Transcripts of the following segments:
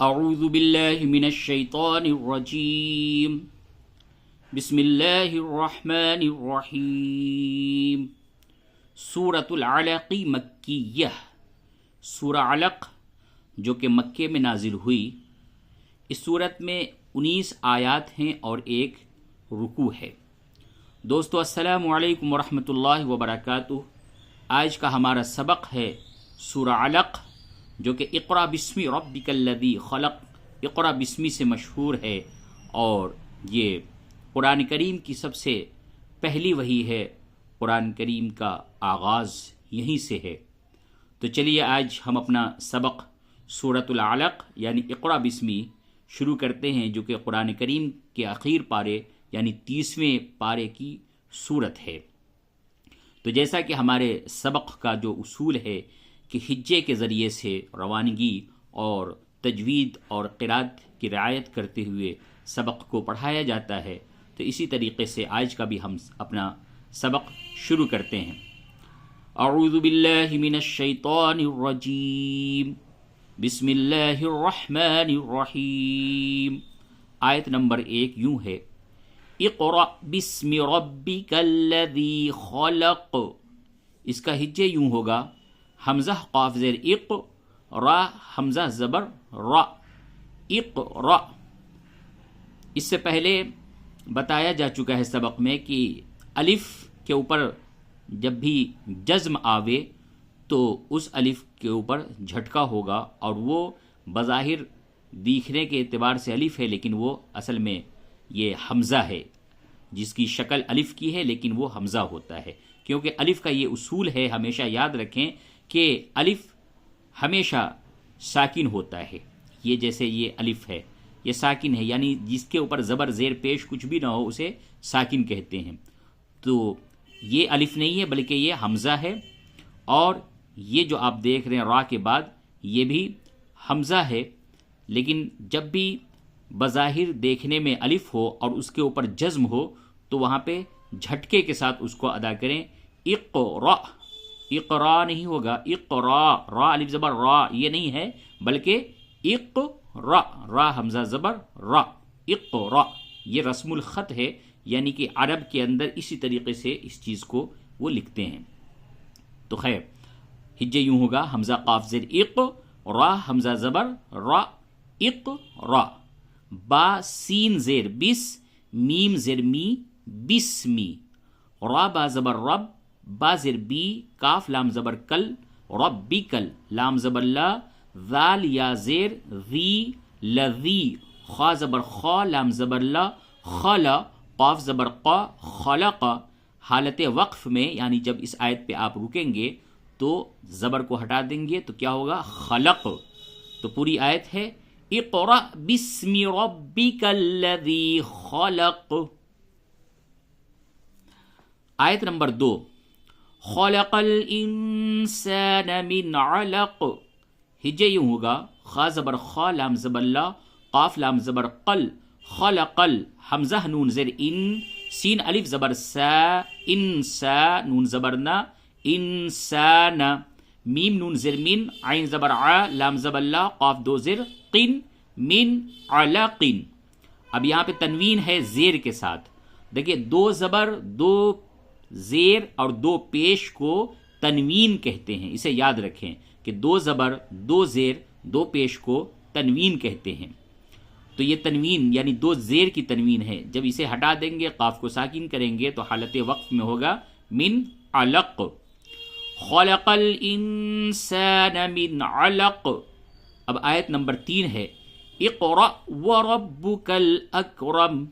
اعوذ باللہ من الشیطان الرجیم بسم اللہ الرحمن الرحیم سورۃ العلق مکیہ، سورہ علق جو کہ مکے میں نازل ہوئی۔ اس سورت میں 19 آیات ہیں اور ایک رکوع ہے۔ دوستو السلام علیکم ورحمۃ اللہ وبرکاتہ۔ آج کا ہمارا سبق ہے سورہ علق، جو کہ اقرأ بسم ربک الذی خلق، اقرأ بسمی سے مشہور ہے، اور یہ قرآن کریم کی سب سے پہلی وحی ہے۔ قرآن کریم کا آغاز یہیں سے ہے۔ تو چلیے آج ہم اپنا سبق سورۃ العلق یعنی اقرأ بسمی شروع کرتے ہیں، جو کہ قرآن کریم کے آخر پارے یعنی 30ویں پارے کی سورت ہے۔ تو جیسا کہ ہمارے سبق کا جو اصول ہے کہ ہجے کے ذریعے سے روانگی اور تجوید اور قرات کی رعایت کرتے ہوئے سبق کو پڑھایا جاتا ہے، تو اسی طریقے سے آج کا بھی ہم اپنا سبق شروع کرتے ہیں۔ اعوذ باللہ من الشیطان الرجیم بسم اللہ الرحمن الرحیم۔ آیت نمبر 1 یوں ہے، اقرأ بسم ربک الذی خلق۔ اس کا ہجے یوں ہوگا، حمزہ قاف زیر اق، را حمزہ زبر را، اقرأ۔ اس سے پہلے بتایا جا چکا ہے سبق میں کہ الف کے اوپر جب بھی جزم آوے تو اس الف کے اوپر جھٹکا ہوگا، اور وہ بظاہر دیکھنے کے اعتبار سے الف ہے، لیکن وہ اصل میں یہ حمزہ ہے، جس کی شکل الف کی ہے لیکن وہ حمزہ ہوتا ہے، کیونکہ الف کا یہ اصول ہے، ہمیشہ یاد رکھیں کہ الف ہمیشہ ساکن ہوتا ہے۔ یہ جیسے یہ الف ہے، یہ ساکن ہے، یعنی جس کے اوپر زبر زیر پیش کچھ بھی نہ ہو اسے ساکن کہتے ہیں۔ تو یہ الف نہیں ہے بلکہ یہ حمزہ ہے، اور یہ جو آپ دیکھ رہے ہیں را کے بعد یہ بھی حمزہ ہے، لیکن جب بھی بظاہر دیکھنے میں الف ہو اور اس کے اوپر جزم ہو تو وہاں پہ جھٹکے کے ساتھ اس کو ادا کریں۔ اقرأ، اقرا نہیں ہوگا، اقرا، را الف زبر را یہ نہیں ہے، بلکہ اقرا، را حمزہ زبر را، اقرا۔ یہ رسم الخط ہے، یعنی کہ عرب کے اندر اسی طریقے سے اس چیز کو وہ لکھتے ہیں۔ تو خیر، ہجے یوں ہوگا، حمزہ قاف زیر اق، را حمزہ زبر را، اقرا۔ با سین زیر بس، میم زیر می، بسمی۔ را با زبر رب، با زیر بی، کاف لام زبر کل، ربکل، لام زبر لا، ذال یا زیر ذی، لذی، خا زبر خا، لام زبر لا، خلا، قاف زبر قا، خلق۔ حالت وقف میں یعنی جب اس آیت پہ آپ رکیں گے تو زبر کو ہٹا دیں گے تو کیا ہوگا؟ خلق۔ تو پوری آیت ہے، اقرأ بسم ربک الذی خلق۔ آیت نمبر 2، خلق الانسان من علق۔ ہجے یوں ہوگا، خا زبر خا، لام زبر لا، قاف لام زبر قل، خلقل، حمزہ نون زیر ان، سین الف زبر سا، انسا، نون زبر نا، انسان، میم نون زیر من، عین زبر ع، لام زبر لا، قاف دو زیر قن، من علقن۔ اب یہاں پہ تنوین ہے زیر کے ساتھ۔ دیکھیے، 2 زبر 2 زیر اور 2 پیش کو تنوین کہتے ہیں، اسے یاد رکھیں کہ 2 زبر 2 زیر 2 پیش کو تنوین کہتے ہیں۔ تو یہ تنوین یعنی 2 زیر کی تنوین ہے، جب اسے ہٹا دیں گے، قاف کو ساکن کریں گے تو حالت وقف میں ہوگا من علق۔ خلق الانسان من علق۔ اب آیت نمبر 3 ہے، اقرأ وربک الاکرم۔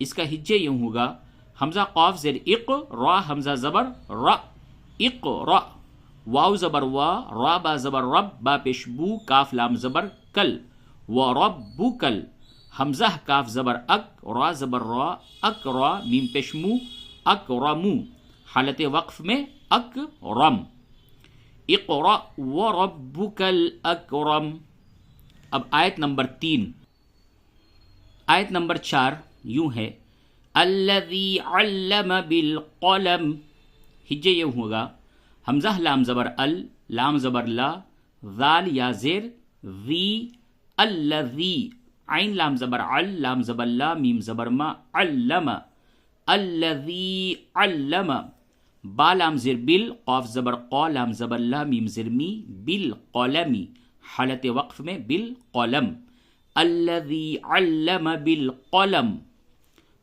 اس کا ہجے یوں ہوگا، حمزہ قاف زیر اق، را حمزہ زبر را، اقرأ، واو زبر وا، را با زبر رب، با پیش بو، کاف لام زبر کل، وربکل، حمزہ کاف زبر اک، را زبر را، اکرا، میم پیش مو، اکرمو، حالت وقف میں اکرم۔ اقرأ وربک الاکرم۔ اب آیت نمبر 3، آیت نمبر 4 یوں ہے، الذی علم بالقلم۔ ہجے یہ ہوگا، حمزہ لام زبر ال، لام زبر لا، ذال یا زیر ذی، الذی عین لام زبر ال لام زبر لا میم زبر ما علم الذی علم با لام زر بل قاف زبر قا لام زبر لا میم زر می بالقلم حالت وقف میں بالقلم الذی علم بالقلم.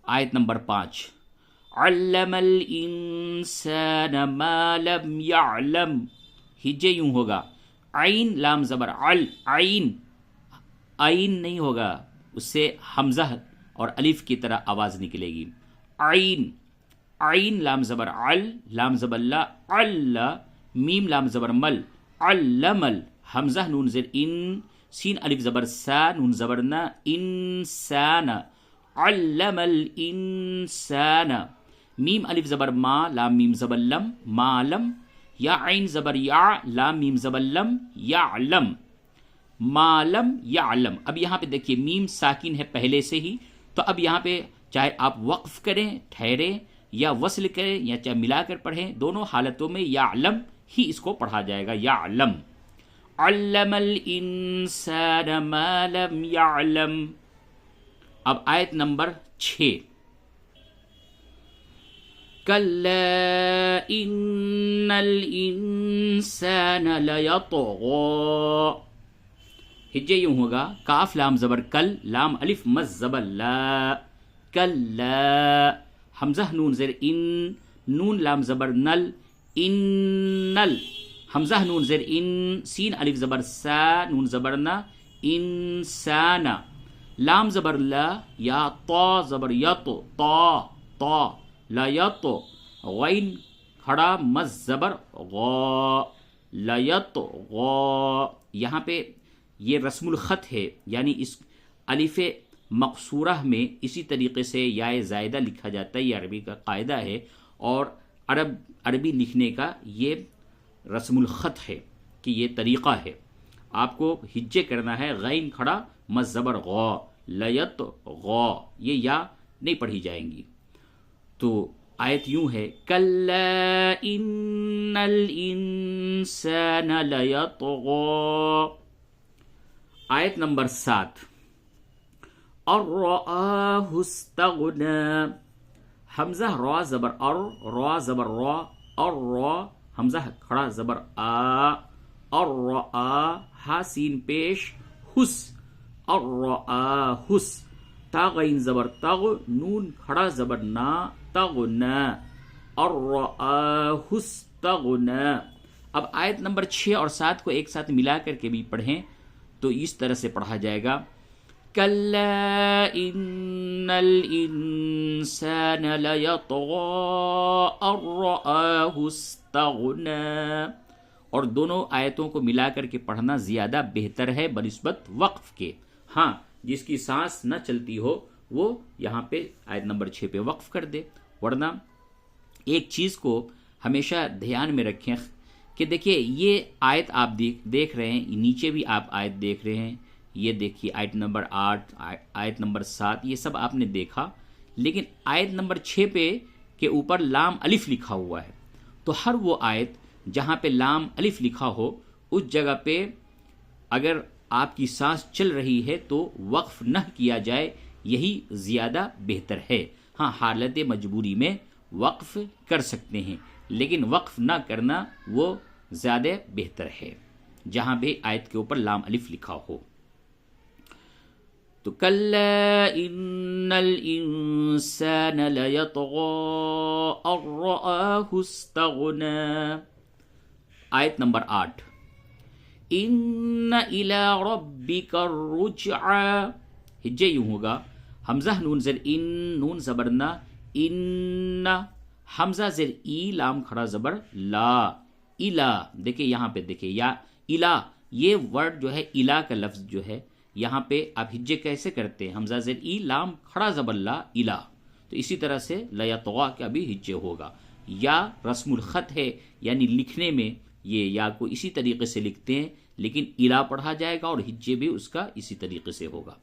آیت نمبر 5 علم الانسان ما لم يعلم. ہجے یوں ہوگا عین لام زبر ال عین عین نہیں ہوگا اس سے حمزہ اور الف کی طرح آواز نکلے گی. عین عین لام زبر ال لام زبر لا ال میم لام زبر مل علم حمزہ نون زر ان سین الف زبر سا نون زبر نا انسان علم الانسان میم الف زبر ما لام میم زبر لم معلم یا عین زبر یا لام میم زبر لم یعلم معلم یعلم. اب یہاں پہ دیکھیے میم ساکن ہے پہلے سے ہی، تو اب یہاں پہ چاہے آپ وقف کریں ٹھہریں یا وصل کریں یا چاہے ملا کر پڑھیں، دونوں حالتوں میں یعلم ہی اس کو پڑھا جائے گا. یعلم علم الانسان ما لم یعلم. اب آیت نمبر 6 کلا ان الانسان لیطغی. ہجے یوں ہوگا کاف لام زبر کل لام الف مز زبر لا کلا حمزہ نون زر ان نون لام زبر نل انل حمزہ نون زر ان سین الف زبر سا نون زبر نا انسان لام زبر لا یا طا زبر یط طا لا یط غین کھڑا مز زبر غا لا یط غا. یہاں پہ یہ رسم الخط ہے، یعنی اس الف مقصورہ میں اسی طریقے سے یا زائدہ لکھا جاتا ہے، یہ عربی کا قاعدہ ہے اور عربی لکھنے کا یہ رسم الخط ہے کہ یہ طریقہ ہے. آپ کو ہجے کرنا ہے غین کھڑا مز زبر غا لیت غا، یہ یا نہیں پڑھی جائیں گی. تو آیت یوں ہے کلا ان الانسان لیطغی. آیت نمبر 7 الرآہ استغنی. حمزہ را زبر را زبر را را حمزہ کھڑا زبر الرآ ہا سین پیش حس الرآہس تا غین زبر تغ نون کھڑا زبر نا تغنا الرآہ استغنی. اب آیت نمبر 6 اور 7 کو ایک ساتھ ملا کر کے بھی پڑھیں تو اس طرح سے پڑھا جائے گا کلا ان الانسان لیطغی ان رآہ استغنی. اور دونوں آیتوں کو ملا کر کے پڑھنا زیادہ بہتر ہے بنسبت وقف کے. ہاں جس کی سانس نہ چلتی ہو وہ یہاں پہ آیت نمبر 6 پہ وقف کر دے. ورنہ ایک چیز کو ہمیشہ دھیان میں رکھیں کہ دیکھیے یہ آیت آپ دیکھ رہے ہیں، نیچے بھی آپ آیت دیکھ رہے ہیں، یہ دیکھیے آیت نمبر 8 آیت نمبر 7 یہ سب آپ نے دیکھا، لیکن آیت نمبر 6 پہ کے اوپر لام الف لکھا ہوا ہے. تو ہر وہ آیت جہاں پہ لام الف لکھا ہو اس جگہ پہ اگر آپ کی سانس چل رہی ہے تو وقف نہ کیا جائے، یہی زیادہ بہتر ہے. ہاں حالت مجبوری میں وقف کر سکتے ہیں، لیکن وقف نہ کرنا وہ زیادہ بہتر ہے جہاں بھی آیت کے اوپر لام الف لکھا ہو. تو کلا ان الانسان لیطغی ان رآہ استغنی. آیت نمبر 8 ان الی ربک الرجعی. ہجے یوں ہوگا حمزہ نون زر ان نون زبرنا ان حمزہ زر ای لام کھڑا زبر لا الا. دیکھیں یہاں پہ دیکھیں یا الا یہ ورڈ جو ہے الا کا لفظ جو ہے یہاں پہ آپ ہجے کیسے کرتے ہیں؟ حمزہ زر ای لام کھڑا زبر لا الا. تو اسی طرح سے لیطغی کا بھی ہجے ہوگا. یا رسم الخط ہے یعنی لکھنے میں یہ یا کو اسی طریقے سے لکھتے ہیں لیکن الا پڑھا جائے گا اور ہجے بھی اس کا اسی طریقے سے ہوگا.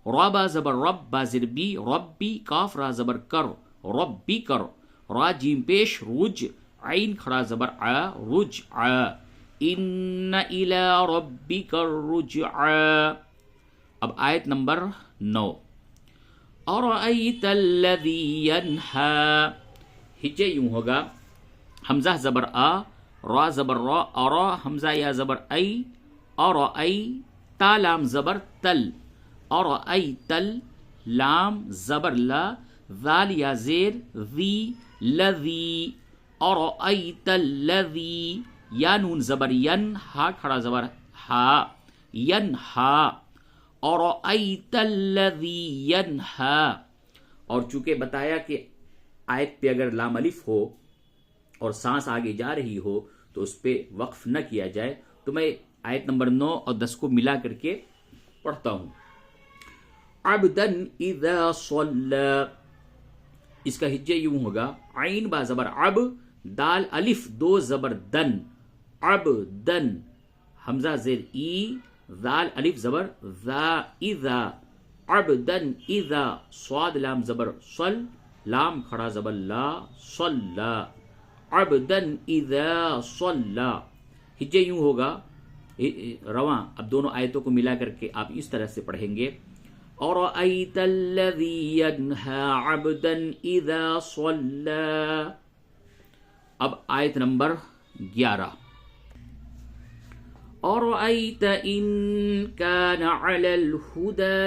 را با زبر رب با زر بی ربی کاف را زبر کر ربی کر را جیم پیش رج عین کھڑا زبر ع رج ع ان الی ربک الرجع. اب آیت نمبر 9، اَرَأَيْتَ الَّذِي يَنْهَا، ہجے یوں ہوگا، حمزہ زبر آ، را زبر را، ارا حمزہ یا زبر ای، ارأی تا لام زبر تل، ارأیتل لام زبر لا، ذال یا زیر ذی، لذی، ارأیت الذی، یا نون زبر ین، ہا کھڑا زبر ہا، ینہا، ارأیت الذی ینہا۔ اور چونکہ بتایا کہ آیت پہ اگر لام الف ہو اور سانس آگے جا رہی ہو تو اس پہ وقف نہ کیا جائے، تو میں آیت نمبر 9 اور 10 کو ملا کر کے پڑھتا ہوں۔ عبدا اذا صلی، اس کا ہجے یوں ہوگا، عین با زبر عب، دال الف دو زبر دن، عبدن، حمزہ زیر ای، ذال الف زبر ذا، اذا، عبدا اذا، صاد لام زبر صل، لام کھڑا زبر لا، صلا، عبدا اذا صلا، ہجے یوں ہوگا رواں۔ اب دونوں آیتوں کو ملا کر کے آپ اس طرح سے پڑھیں گے، اَرَأَيْتَ الَّذِي يَنْهَا عَبْدًا إِذَا صَلَّى۔ اب آیت نمبر 11، اَرَأَيْتَ إِن كَانَ عَلَى الْهُدَى،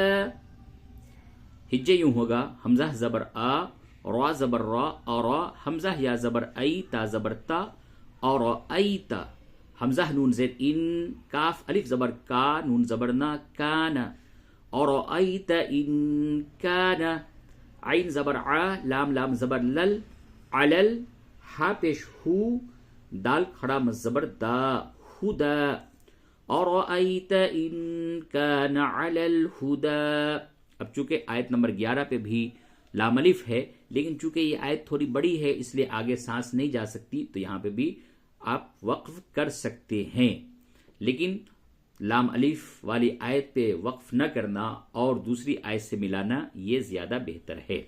ہجے یوں ہوگا، حمزہ زبر آ، را زبر را، ارا حمزہ یا زبر ای، تا زبر تا، اَرَأَيْتَ حمزہ نون زیر ان، کاف الف زبر کا، نون زبر نا، کانا، اَرَأَيْتَ إِن كَانَ، عین زبر ع، لام لام زبر لل، علل، ہا پیش ہو، دال کھڑا مزبر دا، ہدا، اَرَأَيْتَ إِن كَانَ عَلَى الْهُدَى۔ اب چونکہ آیت نمبر 11 پہ بھی لام الف ہے، لیکن چونکہ یہ آیت تھوڑی بڑی ہے اس لیے آگے سانس نہیں جا سکتی، تو یہاں پہ بھی آپ وقف کر سکتے ہیں، لیکن لام الف والی آیت پہ وقف نہ کرنا اور دوسری آیت سے ملانا یہ زیادہ بہتر ہے۔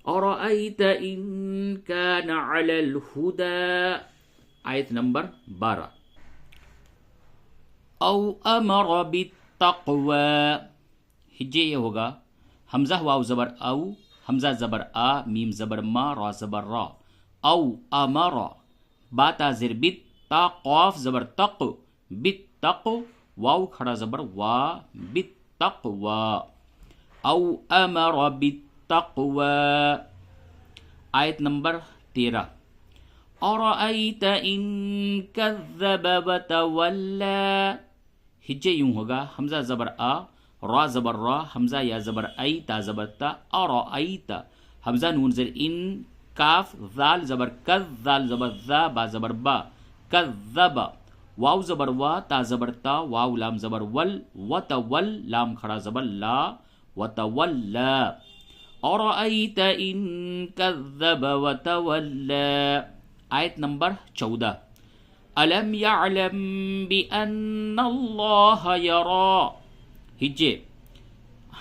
اَرَأَيْتَ إِن كَانَ عَلَى الْهُدَى، آیت نمبر 12، او امر بالتقوى، ہجے یہ ہوگا، حمزہ واو زبر او، حمزہ زبر آ، میم زبر ما، را زبر را، او امر، با تا زر بت، تا قاف زبر تق، بالتق، واو کھڑا زبر وا، بالتقوى، او امر بالتقوى۔ آیت نمبر 13، اَرَأَيْتَ إِن كَذَّبَ وَتَوَلَّى، ہجے یوں ہوگا، حمزہ زبر آ، را زبر را، حمزہ یا زبر ای، تا زبر تا، اَرَأَيْتَ حمزہ نون زر ان، کاف ذال زبر کذ، ذال زبر ذا، با زبر با، کذب، واو زبر وا، تا زبر تا، واو لام زبر ول، وتول لام کھڑا زبر لا، وتولى، اَرَأَيْتَ إِن كَذَّبَ وَتَوَلَّى۔ آیت نمبر 14، أَلَمْ يَعْلَمْ بِأَنَّ اللَّهَ يَرَى، ہجے،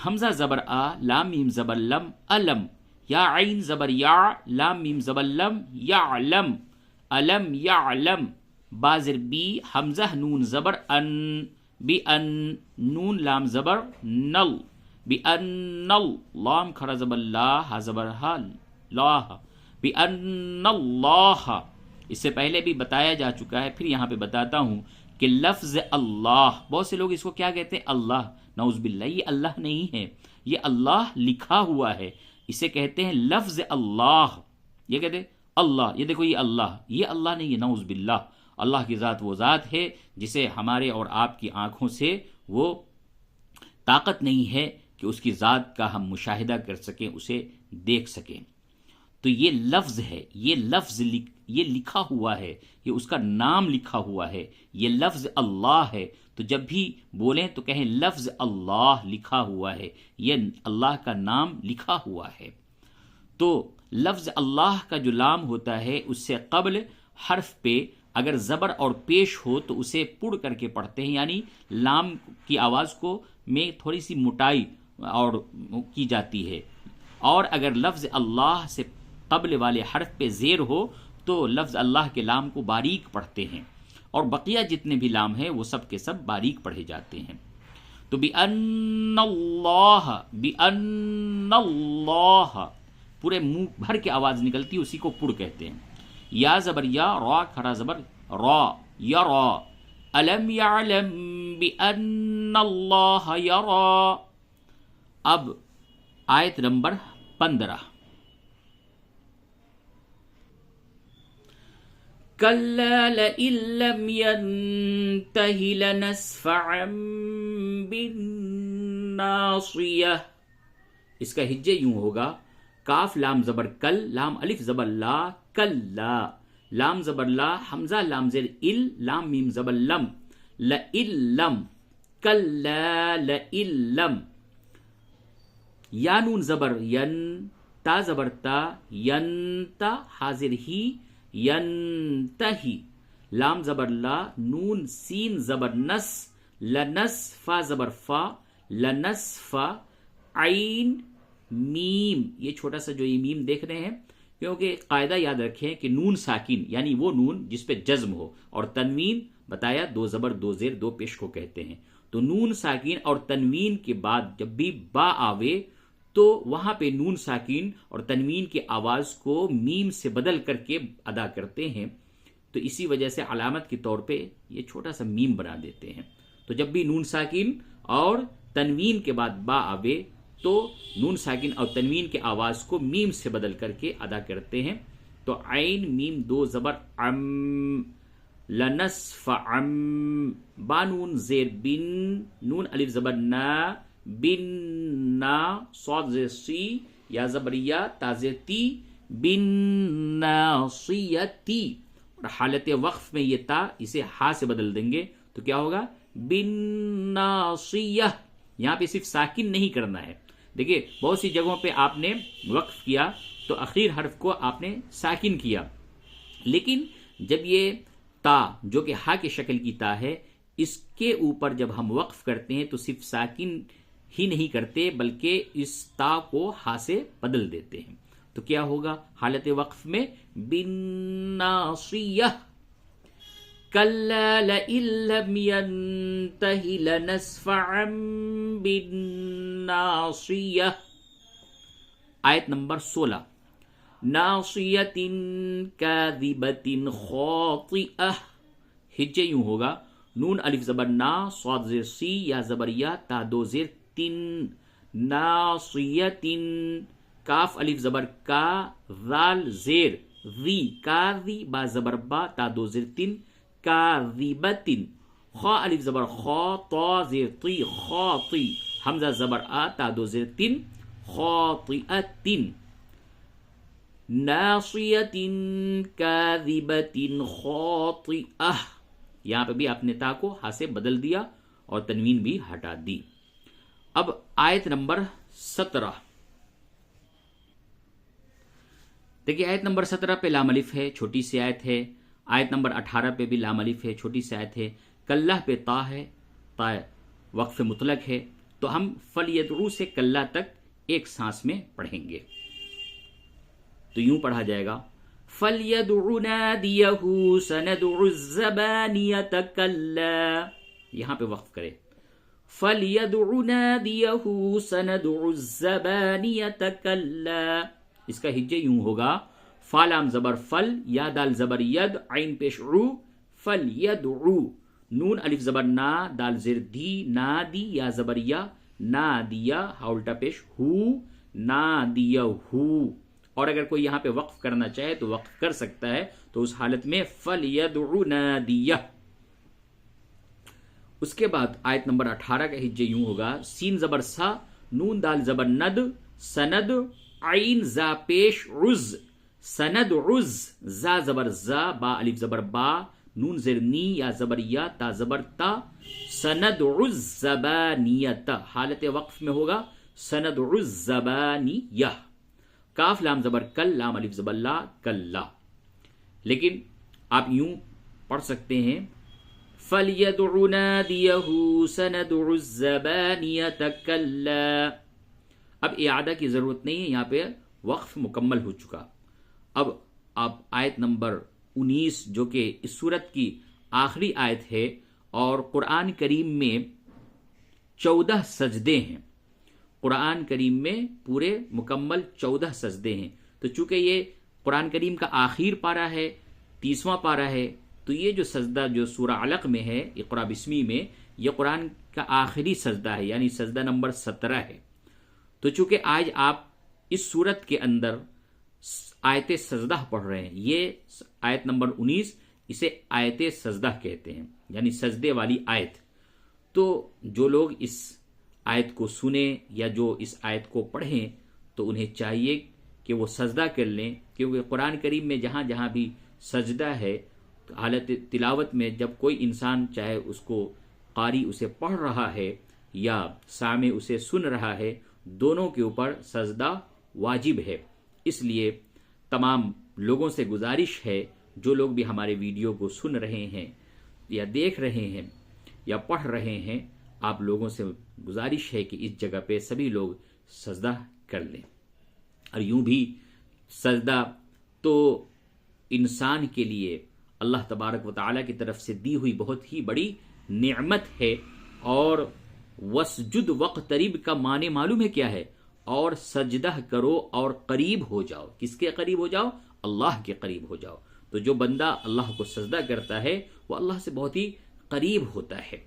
حمزہ زبر آ، لام میم زبر لم، علم، یا عین زبر یا، لام میم زبر لم، یعلم، علم یعلم، بازر بی، حمزہ نون زبر ان، بی ان، نون لام زبر نل، بِأَنَّ لام کھڑا زبر لا، ہا زبر ہا، لاہ، بِأَنَّ اللَّهَ، اس سے پہلے بھی بتایا جا چکا ہے، پھر یہاں پہ بتاتا ہوں کہ لفظ اللہ، بہت سے لوگ اس کو کیا کہتے ہیں، اللہ، نعوذ باللہ، یہ اللہ نہیں ہے، یہ اللہ لکھا ہوا ہے، اسے کہتے ہیں لفظ اللہ، یہ کہتے ہیں اللہ، یہ دیکھو یہ اللہ نہیں ہے، نعوذ باللہ۔ اللہ کی ذات وہ ذات ہے جسے ہمارے اور آپ کی آنکھوں سے وہ طاقت نہیں ہے کہ اس کی ذات کا ہم مشاہدہ کر سکیں، اسے دیکھ سکیں۔ تو یہ لفظ ہے، یہ لفظ یہ لکھا ہوا ہے، یہ اس کا نام لکھا ہوا ہے، یہ لفظ اللہ ہے، تو جب بھی بولیں تو کہیں لفظ اللہ لکھا ہوا ہے، یہ اللہ کا نام لکھا ہوا ہے۔ تو لفظ اللہ کا جو لام ہوتا ہے اس سے قبل حرف پہ اگر زبر اور پیش ہو تو اسے پڑ کر کے پڑھتے ہیں، یعنی لام کی آواز کو میں تھوڑی سی موٹائی اور کی جاتی ہے، اور اگر لفظ اللہ سے قبل والے حرف پہ زیر ہو تو لفظ اللہ کے لام کو باریک پڑھتے ہیں، اور بقیہ جتنے بھی لام ہیں وہ سب کے سب باریک پڑھے جاتے ہیں۔ تو بِأَنَّ اللَّهَ پورے منہ بھر کے آواز نکلتی ہے، اسی کو پڑ کہتے ہیں. یا زبر یا، را کھڑا زبر را، یرا. الم یعلم بِأَنَّ اللَّهَ یرا. اب آیت نمبر 15. كلا لئن لم ينته لنسفعا بالناصية. اس کا ہجے یوں ہوگا، کاف لام زبر کل، لام الف زبر لا، کلا. لام زبر لا، حمزہ لام زیر ال، لام میم زبر لم، لئن لم، کلا لئن لم. یا نون زبر ین، تا زبر تا، ینتا حاضر ہی، ینتہی. لام زبر لا، نون سین زبر نس، لنس فا زبر فا، لنسفا. عین میم، یہ چھوٹا سا جو یہ میم دیکھ رہے ہیں، کیونکہ قاعدہ یاد رکھیں کہ نون ساکن یعنی وہ نون جس پہ جزم ہو، اور تنوین بتایا دو زبر دو زیر دو پیش کو کہتے ہیں. تو نون ساکن اور تنوین کے بعد جب بھی با آوے تو وہاں پہ نون ساکین اور تنوین کی آواز کو میم سے بدل کر کے ادا کرتے ہیں. تو اسی وجہ سے علامت کے طور پہ یہ چھوٹا سا میم بنا دیتے ہیں. تو جب بھی نون ساکین اور تنوین کے بعد با آوے تو نون ساکین اور تنوین کی آواز کو میم سے بدل کر کے ادا کرتے ہیں. تو عین میم دو زبر عم، لنسفعم. با نون زیر بن، نون الف زبر نا، بن نا، صاد زیر سی، یا زبریہ تازیر تی، بن ناصیتی. اور حالت وقف میں یہ تا اسے ہا سے بدل دیں گے تو کیا ہوگا، بن ناصیہ. یہاں پہ صرف ساکن نہیں کرنا ہے. دیکھیے بہت سی جگہوں پہ آپ نے وقف کیا تو اخیر حرف کو آپ نے ساکن کیا، لیکن جب یہ تا جو کہ ہا کی شکل کی تا ہے، اس کے اوپر جب ہم وقف کرتے ہیں تو صرف ساکن ہی نہیں کرتے بلکہ اس تا کو ہا سے بدل دیتے ہیں. تو کیا ہوگا حالت وقف میں، بالناصیہ. کلا لئن لم ينته لنسفعا بالناصیہ. آیت نمبر 16. ناصیۃ کاذبۃ خاطئہ. ہجے یوں ہوگا، نون الف زبر نا، صاد زیر سی، یا زبریہ تا دو زیر تن، ناصیۃ. کاف الف زبر کا، ذال زیر ذی، کاذی، با زبر با، تا دو زیر تن، کاذبۃ. خا الف زبر خا، تا زیر طی، خاطی، حمزہ زبر آ، تا دو زیر تن، خاطئۃ. ناصیۃ کاذبۃ خاطئہ. یہاں پہ بھی آپ نے تا کو ہا سے بدل دیا اور تنوین بھی ہٹا دی. اب آیت نمبر 17. دیکھیے آیت نمبر 17 پہ لام الف ہے، چھوٹی سی آیت ہے. آیت نمبر 18 پہ بھی لام الف ہے، چھوٹی سی آیت ہے. کلہ پہ تا ہے، تا وقف مطلق ہے. تو ہم فلیدعو سے کلہ تک ایک سانس میں پڑھیں گے. تو یوں پڑھا جائے گا، فَلْيَدْعُ نَادِيَهُ سَنَدْعُ الزَّبَانِيَةَ كَلَّا. یہاں پہ وقف کرے، فَلْيَدْعُ نَادِيَهُ سَنَدْعُ الزَّبَانِيَةَ كَلَّا. اس کا ہجے یوں ہوگا، فا لام زبر فل، یا دال زبر ید، عین پیش عو، فَلْيَدْعُ. نون الف زبر نا، دال زیر دی، نادی، یا زبر یا، نادیہ، ہا الٹا پیش ہو، نادیہ ہو. اور اگر کوئی یہاں پہ وقف کرنا چاہے تو وقف کر سکتا ہے. تو اس حالت میں فَلْيَدْعُ نَادِيَهُ. اس کے بعد آیت نمبر 18 کا ہجے یوں ہوگا، سین زبر سا، نون دال زبر ند، سند، عین زا پیش عز، سند عز، زا زبر زا، با الف زبر با، نون زیر نی، یا زبر یا، تا زبر تا، سند عز زبانیت. حالت وقف میں ہوگا سند عز زبانیہ. کاف لام زبر کل، لام الف زبر لا، کلا. لیکن آپ یوں پڑھ سکتے ہیں، فَلْيَدْعُ نَادِيَهُ سَنَدْعُ الزَّبَانِيَةَ كَلَّا. اب اعادہ کی ضرورت نہیں ہے، یہاں پہ وقف مکمل ہو چکا. اب آپ آیت نمبر 19 جو کہ اس سورت کی آخری آیت ہے اور قرآن کریم میں 14 سجدے ہیں قرآن کریم میں، پورے مکمل 14 سجدے ہیں۔ تو چونکہ یہ قرآن کریم کا آخر پارہ ہے، 30واں پارہ ہے، تو یہ جو سجدہ جو سورہ علق میں ہے، اقرا بسمی میں، یہ قرآن کا آخری سجدہ ہے، یعنی سجدہ نمبر 17 ہے۔ تو چونکہ آج آپ اس سورت کے اندر آیت سجدہ پڑھ رہے ہیں، یہ آیت نمبر 19، اسے آیت سجدہ کہتے ہیں، یعنی سجدے والی آیت۔ تو جو لوگ اس آیت کو سنیں یا جو اس آیت کو پڑھیں تو انہیں چاہیے کہ وہ سجدہ کر لیں، کیونکہ قرآن کریم میں جہاں جہاں بھی سجدہ ہے، حالت تلاوت میں جب کوئی انسان چاہے اس کو قاری اسے پڑھ رہا ہے یا سامع اسے سن رہا ہے، دونوں کے اوپر سجدہ واجب ہے۔ اس لیے تمام لوگوں سے گزارش ہے، جو لوگ بھی ہمارے ویڈیو کو سن رہے ہیں یا دیکھ رہے ہیں یا پڑھ رہے ہیں، آپ لوگوں سے گزارش ہے کہ اس جگہ پہ سبھی لوگ سجدہ کر لیں۔ اور یوں بھی سجدہ تو انسان کے لیے اللہ تبارک و تعالیٰ کی طرف سے دی ہوئی بہت ہی بڑی نعمت ہے۔ اور وسجد وقترب کا معنی معلوم ہے کیا ہے؟ اور سجدہ کرو اور قریب ہو جاؤ۔ کس کے قریب ہو جاؤ؟ اللہ کے قریب ہو جاؤ۔ تو جو بندہ اللہ کو سجدہ کرتا ہے وہ اللہ سے بہت ہی قریب ہوتا ہے۔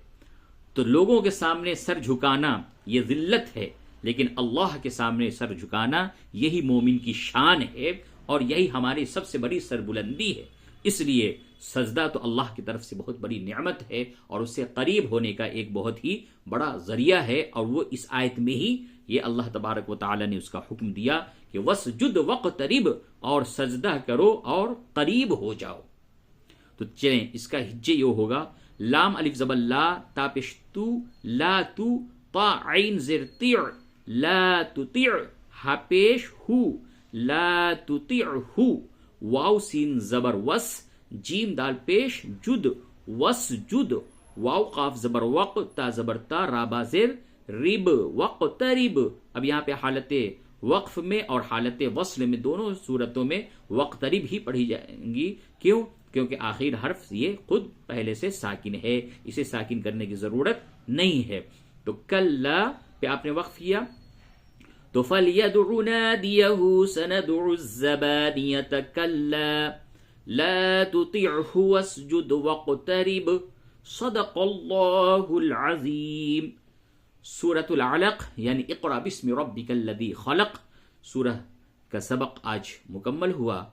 تو لوگوں کے سامنے سر جھکانا یہ ذلت ہے، لیکن اللہ کے سامنے سر جھکانا یہی مومن کی شان ہے، اور یہی ہماری سب سے بڑی سربلندی ہے۔ اس لیے سجدہ تو اللہ کی طرف سے بہت بڑی نعمت ہے، اور اس سے قریب ہونے کا ایک بہت ہی بڑا ذریعہ ہے، اور وہ اس آیت میں ہی یہ اللہ تبارک و تعالی نے اس کا حکم دیا کہ وسجد وقترب، اور سجدہ کرو اور قریب ہو جاؤ۔ تو چلیں اس کا ہجے یہ ہوگا، لام الف زبر لا، تا پیش تو، لا تو، تا عین زیر تیع، لا تطیع، ہا پیش ہو، لا تطیعہ، واو سین زبر وس، جیم دال پیش جد، وسجد، واو قاف زبر وق، تا زبر تا، را با زیر رب، وقترب۔ اب یہاں پہ حالت وقف میں اور حالت وصل میں دونوں صورتوں میں وقترب ہی پڑھی جائیں گی۔ کیوں؟ کیونکہ آخر حرف یہ خود پہلے سے ساکن ہے، اسے ساکن کرنے کی ضرورت نہیں ہے۔ تو کلا پہ آپ نے وقف کیا تو فَلْيَدْعُ نَادِيَهُ سَنَدْعُ الزَّبَانِيَةَ كَلَّا لَا تُطِعْهُ وَاسْجُدْ وَاقْتَرِبْ صدق اللہ العظیم۔ سورۃ العلق یعنی اقرأ بسم ربک الذی خلق سورہ کا سبق آج مکمل ہوا۔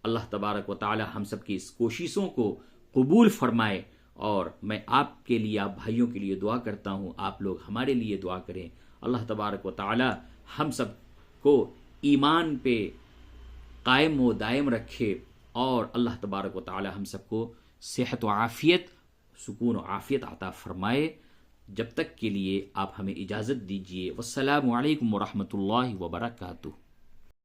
اللہ تبارک و تعالی ہم سب کی اس کوششوں کو قبول فرمائے، اور میں آپ کے لیے، آپ بھائیوں کے لیے دعا کرتا ہوں، آپ لوگ ہمارے لیے دعا کریں۔ اللہ تبارک و تعالی ہم سب کو ایمان پہ قائم و دائم رکھے، اور اللہ تبارک و تعالی ہم سب کو صحت و عافیت، سکون و عافیت عطا فرمائے۔ جب تک کے لیے آپ ہمیں اجازت دیجیے۔ والسلام علیکم ورحمۃ اللہ وبرکاتہ۔